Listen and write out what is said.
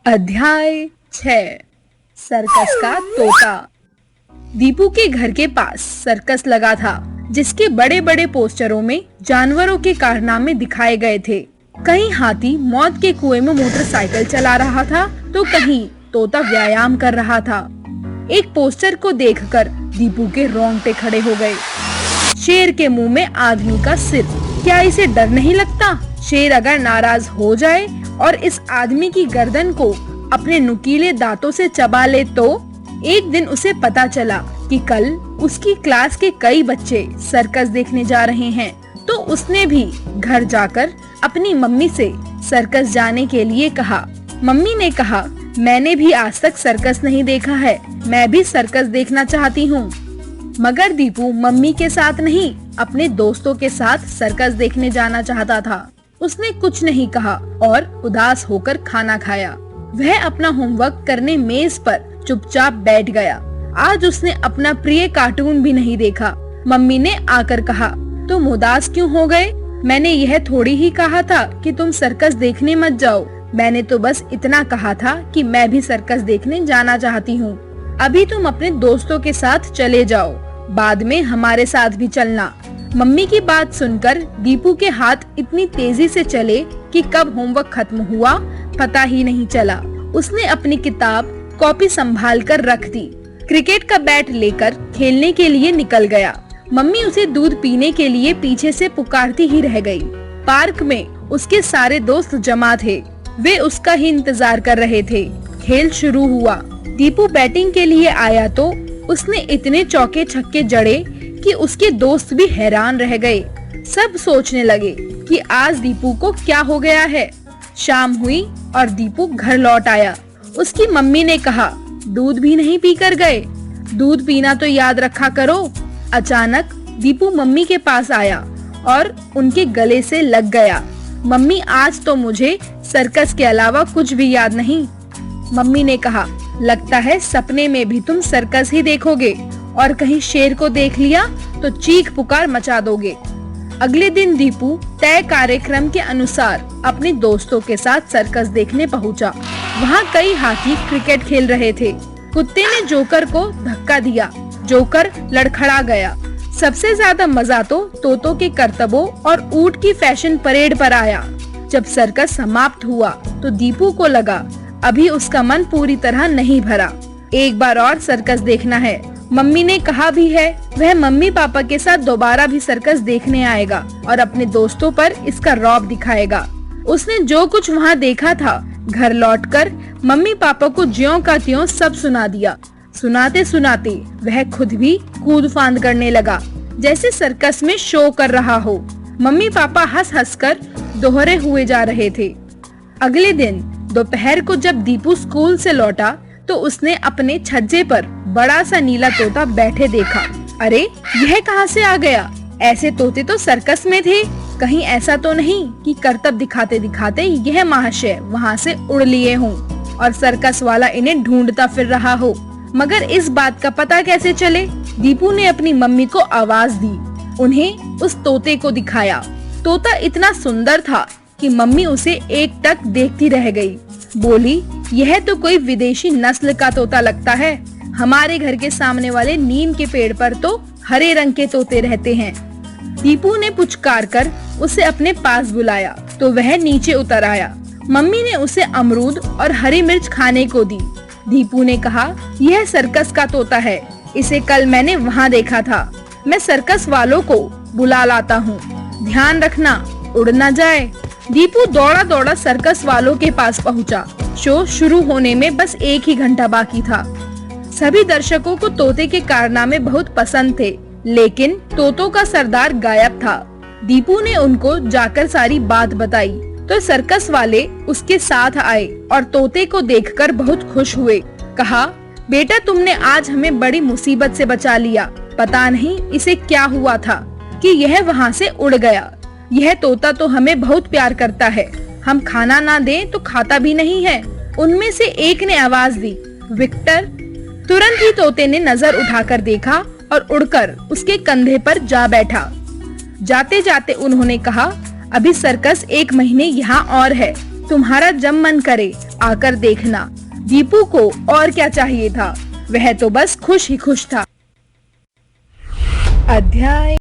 अध्याय 6 सर्कस का तोता। दीपू के घर के पास सर्कस लगा था, जिसके बड़े बड़े पोस्टरों में जानवरों के कारनामे दिखाए गए थे। कहीं हाथी मौत के कुएं में मोटरसाइकिल चला रहा था, तो कहीं तोता व्यायाम कर रहा था। एक पोस्टर को देखकर दीपू के रोंगटे खड़े हो गए। शेर के मुंह में आदमी का सिर, क्या इसे डर नहीं लगता? शेर अगर नाराज हो जाए और इस आदमी की गर्दन को अपने नुकीले दांतों से चबा ले तो? एक दिन उसे पता चला कि कल उसकी क्लास के कई बच्चे सर्कस देखने जा रहे हैं, तो उसने भी घर जाकर अपनी मम्मी से सर्कस जाने के लिए कहा। मम्मी ने कहा, मैंने भी आज तक सर्कस नहीं देखा है, मैं भी सर्कस देखना चाहती हूँ। मगर दीपू मम्मी के साथ नहीं, अपने दोस्तों के साथ सर्कस देखने जाना चाहता था। उसने कुछ नहीं कहा और उदास होकर खाना खाया। वह अपना होमवर्क करने मेज पर चुपचाप बैठ गया। आज उसने अपना प्रिय कार्टून भी नहीं देखा। मम्मी ने आकर कहा, तुम उदास क्यों हो गए? मैंने यह थोड़ी ही कहा था कि तुम सर्कस देखने मत जाओ। मैंने तो बस इतना कहा था कि मैं भी सर्कस देखने जाना चाहती हूँ। अभी तुम अपने दोस्तों के साथ चले जाओ, बाद में हमारे साथ भी चलना। मम्मी की बात सुनकर दीपू के हाथ इतनी तेजी से चले कि कब होमवर्क खत्म हुआ पता ही नहीं चला। उसने अपनी किताब कॉपी संभाल कर रख दी। क्रिकेट का बैट लेकर खेलने के लिए निकल गया। मम्मी उसे दूध पीने के लिए पीछे से पुकारती ही रह गई। पार्क में उसके सारे दोस्त जमा थे, वे उसका ही इंतजार कर रहे थे। खेल शुरू हुआ। दीपू बैटिंग के लिए आया तो उसने इतने चौके छक्के जड़े कि उसके दोस्त भी हैरान रह गए। सब सोचने लगे कि आज दीपू को क्या हो गया है। शाम हुई और दीपू घर लौट आया। उसकी मम्मी ने कहा, दूध भी नहीं पीकर गए, दूध पीना तो याद रखा करो। अचानक दीपू मम्मी के पास आया और उनके गले से लग गया। मम्मी, आज तो मुझे सर्कस के अलावा कुछ भी याद नहीं। मम्मी ने कहा, लगता है सपने में भी तुम सर्कस ही देखोगे और कहीं शेर को देख लिया तो चीख पुकार मचा दोगे। अगले दिन दीपू तय कार्यक्रम के अनुसार अपने दोस्तों के साथ सर्कस देखने पहुंचा। वहां कई हाथी क्रिकेट खेल रहे थे। कुत्ते ने जोकर को धक्का दिया, जोकर लड़खड़ा गया। सबसे ज्यादा मजा तो तोतों के करतबों और ऊंट की फैशन परेड पर आया। जब सर्कस समाप्त हुआ तो दीपू को लगा अभी उसका मन पूरी तरह नहीं भरा, एक बार और सर्कस देखना है। मम्मी ने कहा भी है वह मम्मी पापा के साथ दोबारा भी सर्कस देखने आएगा और अपने दोस्तों पर इसका रौब दिखाएगा। उसने जो कुछ वहाँ देखा था घर लौटकर मम्मी पापा को ज्यों का त्यों सब सुना दिया। सुनाते सुनाते वह खुद भी कूद फांद करने लगा, जैसे सर्कस में शो कर रहा हो। मम्मी पापा हंस हंस कर दोहरे हुए जा रहे थे। अगले दिन दोपहर को जब दीपू स्कूल से लौटा तो उसने अपने छज्जे पर बड़ा सा नीला तोता बैठे देखा। अरे, यह कहाँ से आ गया? ऐसे तोते तो सर्कस में थे। कहीं ऐसा तो नहीं कि करतब दिखाते दिखाते यह महाशय वहाँ से उड़ लिए हों और सर्कस वाला इन्हें ढूंढता फिर रहा हो। मगर इस बात का पता कैसे चले? दीपू ने अपनी मम्मी को आवाज दी, उन्हें उस तोते को दिखाया। तोता इतना सुंदर था कि मम्मी उसे एकटक देखती रह गई। बोली, यह तो कोई विदेशी नस्ल का तोता लगता है। हमारे घर के सामने वाले नीम के पेड़ पर तो हरे रंग के तोते रहते हैं। दीपू ने पुचकार कर उसे अपने पास बुलाया तो वह नीचे उतर आया। मम्मी ने उसे अमरूद और हरी मिर्च खाने को दी। दीपू ने कहा, यह सर्कस का तोता है, इसे कल मैंने वहाँ देखा था। मैं सर्कस वालों को बुला लाता हूँ, ध्यान रखना उड़ न जाए। दीपू दौड़ा दौड़ा सर्कस वालों के पास पहुँचा। शो शुरू होने में बस एक ही घंटा बाकी था। सभी दर्शकों को तोते के कारनामे बहुत पसंद थे, लेकिन तोतों का सरदार गायब था। दीपू ने उनको जाकर सारी बात बताई तो सर्कस वाले उसके साथ आए और तोते को देखकर बहुत खुश हुए। कहा, बेटा, तुमने आज हमें बड़ी मुसीबत से बचा लिया। पता नहीं इसे क्या हुआ था कि यह वहाँ से उड़ गया। यह तोता तो हमें बहुत प्यार करता है, हम खाना ना दें तो खाता भी नहीं है। उनमें से एक ने आवाज दी, विक्टर। तुरंत ही तोते ने नजर उठाकर देखा और उड़कर उसके कंधे पर जा बैठा। जाते जाते उन्होंने कहा, अभी सर्कस 1 महीने यहाँ और है, तुम्हारा जब मन करे आकर देखना। दीपू को और क्या चाहिए था, वह तो बस खुश ही खुश था। अध्याय